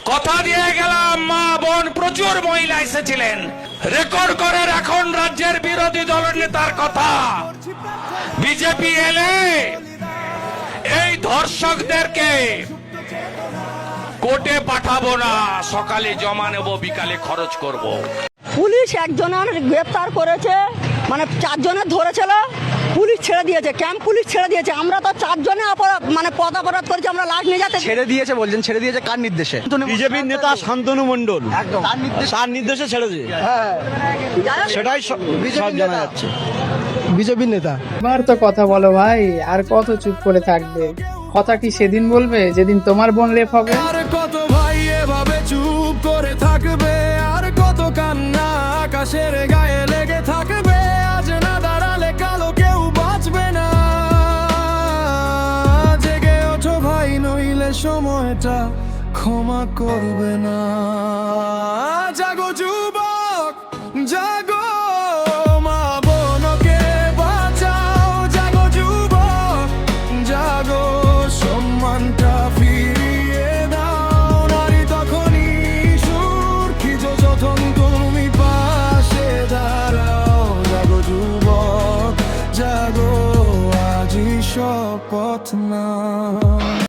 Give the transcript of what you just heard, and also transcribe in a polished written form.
কথা দিয়ে গেলাম, মা বোন প্রচুর মহিলা এসেছিলেন, রেকর্ড করে এখন রাজ্যের বিরোধী দলের নেতার কথা। বিজেপি এলে এই ধর্ষকদেরকে কোর্টে পাঠাবো না, সকালে জমা নেব, বিকালে খরচ করব। পুলিশ একজনের গ্রেপ্তার করেছে, মানে 4 জনের ধরেছিল, পুলিশ ছেড়ে দিয়েছে, ক্যাম্প পুলিশ ছেড়ে দিয়েছে। আমরা তো 4 জনে মানে পদ অপরাধ করেছি, আমরা লাশ নিয়ে যাতে ছেড়ে দিয়েছে বলছেন, ছেড়ে দিয়েছে কার নির্দেশে? বিজেপির নেতা শান্তনু মণ্ডল একদম তার নির্দেশে ছেড়েছে, হ্যাঁ সেটাই সব জানা যাচ্ছে। বিজেপির নেতা। এবার তো কথা বলো ভাই, আর কত চুপ করে থাকবে? কথা কি সেদিন বলবে যেদিন তোমার বোন রেপ হবে? আর কত ভাই এভাবে চুপ করে থাকবে, আর কত কান্না আকাশের গায়ে লেগে থাকবে। আজ না দাঁড়ালে কালো কেউ বাঁচবে না। জেগে ওঠো ভাই, নইলে সময়টা ক্ষমা করবে না। জাগো যুবক জাগো, মা বোনকে বাঁচাও। জাগো যুবক জাগো, সম্মানটা ফিরিয়ে দাও। নারী তখনই সুরক্ষিত যখন তুমি পাশে দাঁড়াও। জাগো যুবক জাগো, আজই শপথ না।